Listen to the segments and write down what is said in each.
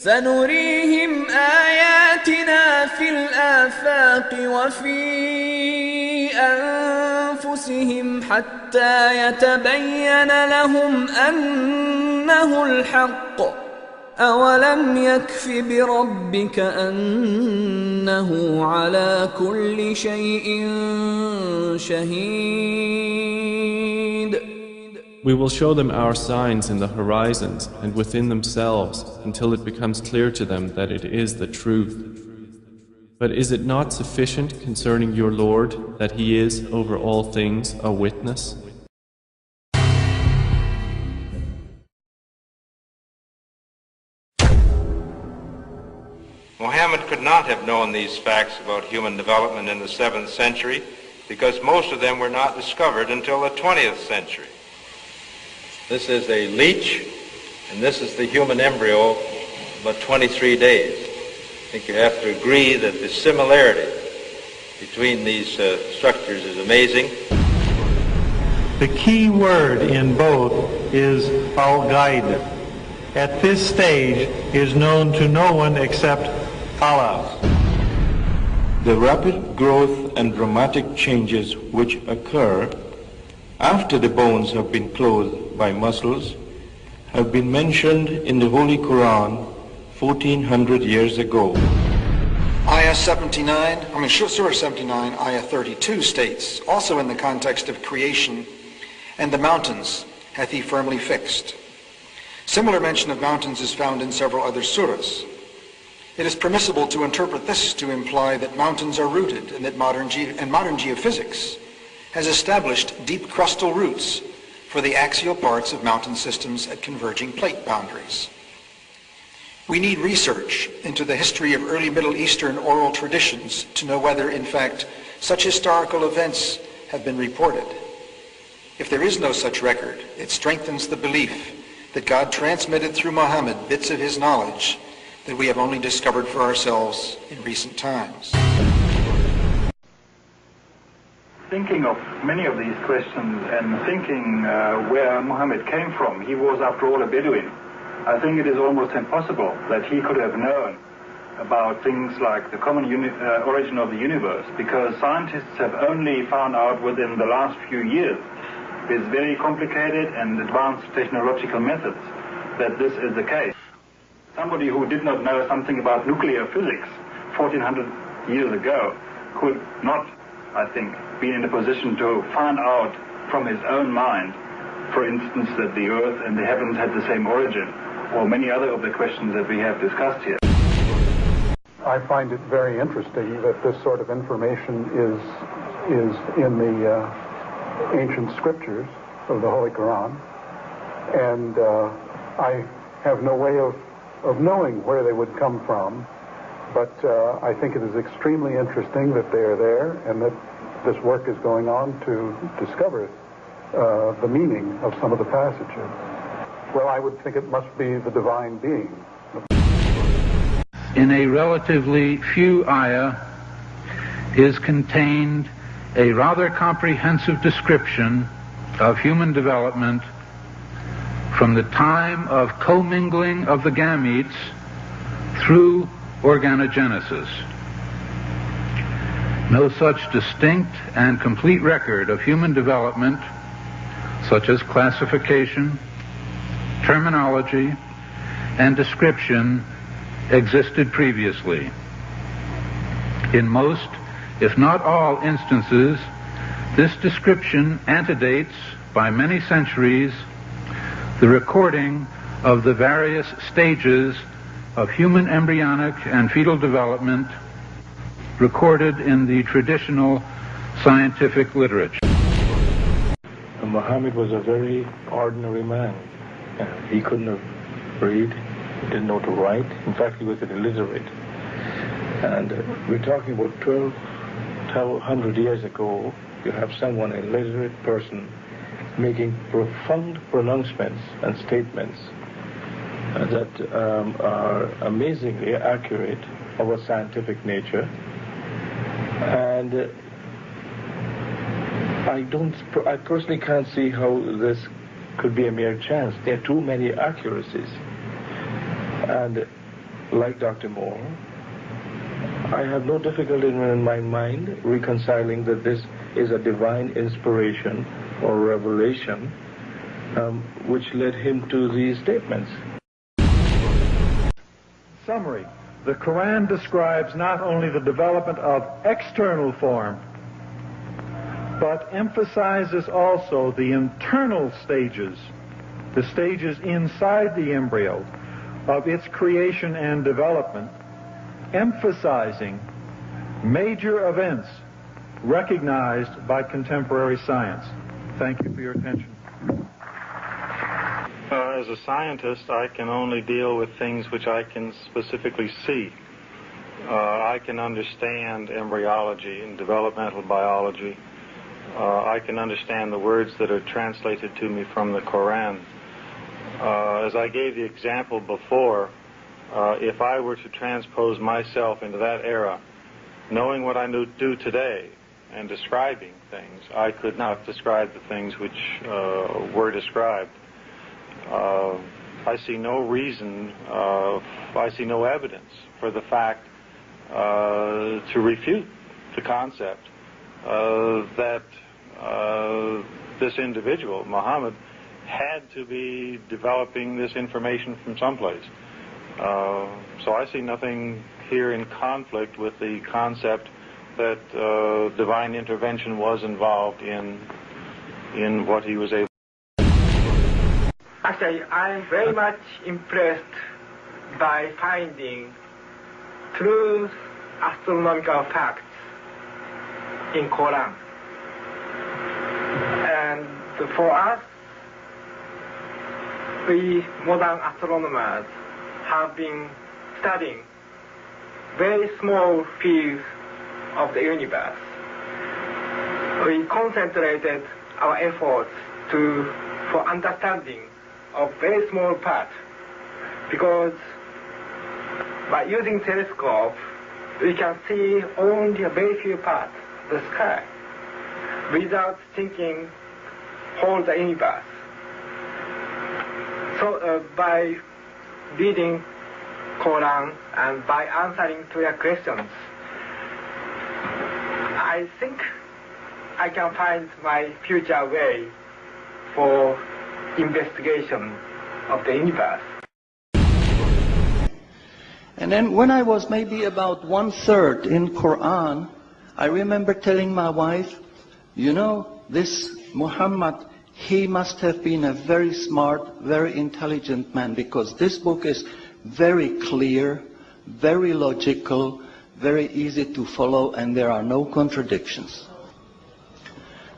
سنريهم آياتنا في الآفاق وفي أنفسهم حتى يتبين لهم أنه الحق أولم يكف بربك أنه على كل شيء شهيد. We will show them our signs in the horizons and within themselves until it becomes clear to them that it is the truth. But is it not sufficient concerning your Lord that He is over all things a witness? Muhammad could not have known these facts about human development in the 7th century because most of them were not discovered until the 20th century. This is a leech, and this is the human embryo, about 23 days. I think you have to agree that the similarity between these structures is amazing. The key word in both is al-Ghaib. At this stage is known to no one except Allah. The rapid growth and dramatic changes which occur after the bones have been clothed by muscles have been mentioned in the Holy Quran 1400 years ago. Surah 79, Ayah 32 states, also in the context of creation, and the mountains hath he firmly fixed. Similar mention of mountains is found in several other surahs. It is permissible to interpret this to imply that mountains are rooted and that modern geophysics has established deep crustal roots for the axial parts of mountain systems at converging plate boundaries. We need research into the history of early Middle Eastern oral traditions to know whether, in fact, such historical events have been reported. If there is no such record, it strengthens the belief that God transmitted through Muhammad bits of his knowledge that we have only discovered for ourselves in recent times. Thinking of many of these questions and thinking where Muhammad came from, he was after all a Bedouin. I think it is almost impossible that he could have known about things like the common origin of the universe, because scientists have only found out within the last few years, with very complicated and advanced technological methods, that this is the case. Somebody who did not know something about nuclear physics 1400 years ago could not, I think, be in a position to find out from his own mind, for instance, that the earth and the heavens had the same origin, or many other of the questions that we have discussed here. I find it very interesting that this sort of information is in the ancient scriptures of the Holy Quran, and I have no way of knowing where they would come from, but I think it is extremely interesting that they are there and that this work is going on to discover the meaning of some of the passages. Well, I would think it must be the divine being. In a relatively few ayah is contained a rather comprehensive description of human development from the time of commingling of the gametes through organogenesis. No such distinct and complete record of human development, such as classification, terminology, and description, existed previously. In most, if not all instances, this description antedates by many centuries the recording of the various stages of human embryonic and fetal development recorded in the traditional scientific literature. Muhammad was a very ordinary man. He couldn't have read, he didn't know to write. In fact, he was illiterate. And we're talking about 1,200 years ago. You have someone, a illiterate person, making profound pronouncements and statements that are amazingly accurate of a scientific nature. And I personally can't see how this could be a mere chance. There are too many accuracies. And like Dr. Moore, I have no difficulty in my mind reconciling that this is a divine inspiration or revelation which led him to these statements. Summary. The Quran describes not only the development of external form, but emphasizes also the internal stages, the stages inside the embryo of its creation and development, emphasizing major events recognized by contemporary science. Thank you for your attention. As a scientist, I can only deal with things which I can specifically see. I can understand embryology and developmental biology. I can understand the words that are translated to me from the Quran. As I gave the example before, if I were to transpose myself into that era, knowing what I do today and describing things, I could not describe the things which were described. I see no reason, I see no evidence for the fact to refute the concept that this individual, Muhammad, had to be developing this information from someplace. So I see nothing here in conflict with the concept that divine intervention was involved in what he was able. Actually, I'm very much impressed by finding true astronomical facts in Quran. And for us, we modern astronomers have been studying very small fields of the universe. We concentrated our efforts for understanding of very small part, because by using telescope we can see only a very few parts of the sky without thinking whole the universe. So by reading Quran and by answering to your questions, I think I can find my future way for investigation of the universe. And then when I was maybe about 1/3 in Quran, I remember telling my wife, you know, this Muhammad, he must have been a very smart, very intelligent man, because this book is very clear, very logical, very easy to follow, and there are no contradictions.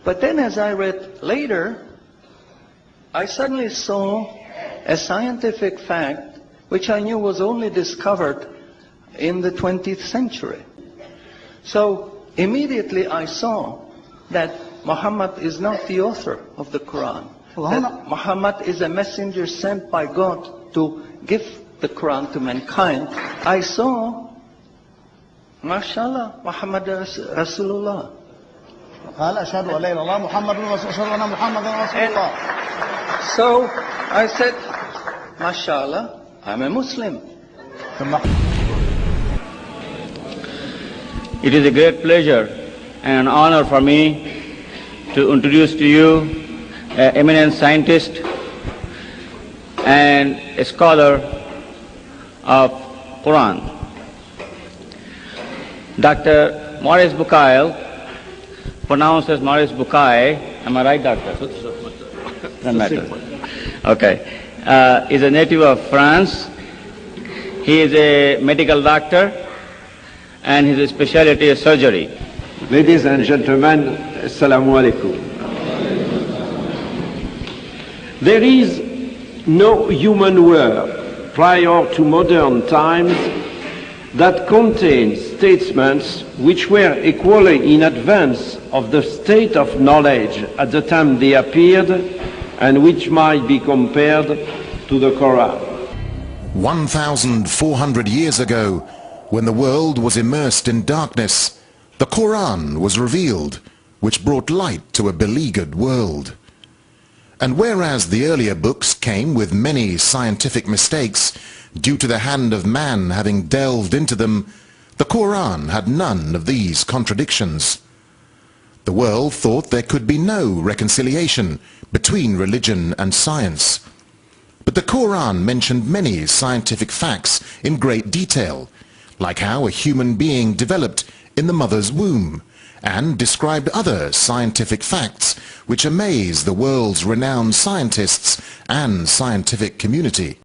But then as I read later, I suddenly saw a scientific fact which I knew was only discovered in the 20th century. So immediately I saw that Muhammad is not the author of the Quran. That Muhammad is a messenger sent by God to give the Quran to mankind. I saw, mashallah, Muhammad Rasulullah. So I said, mashallah, I'm a Muslim. It is a great pleasure and honor for me to introduce to you an eminent scientist and a scholar of Quran, Dr. Maurice Bucaille, pronounced as Maurice Bucaille. Am I right, doctor? Doesn't matter. Okay. Is a native of France. He is a medical doctor and his specialty is surgery. Ladies and gentlemen, Assalamu alaikum. There is no human work prior to modern times that contains statements which were equally in advance of the state of knowledge at the time they appeared and which might be compared to the Quran. 1,400 years ago, when the world was immersed in darkness, the Quran was revealed, which brought light to a beleaguered world. And whereas the earlier books came with many scientific mistakes, due to the hand of man having delved into them, the Quran had none of these contradictions. The world thought there could be no reconciliation between religion and science. But the Quran mentioned many scientific facts in great detail, like how a human being developed in the mother's womb, and described other scientific facts which amaze the world's renowned scientists and scientific community.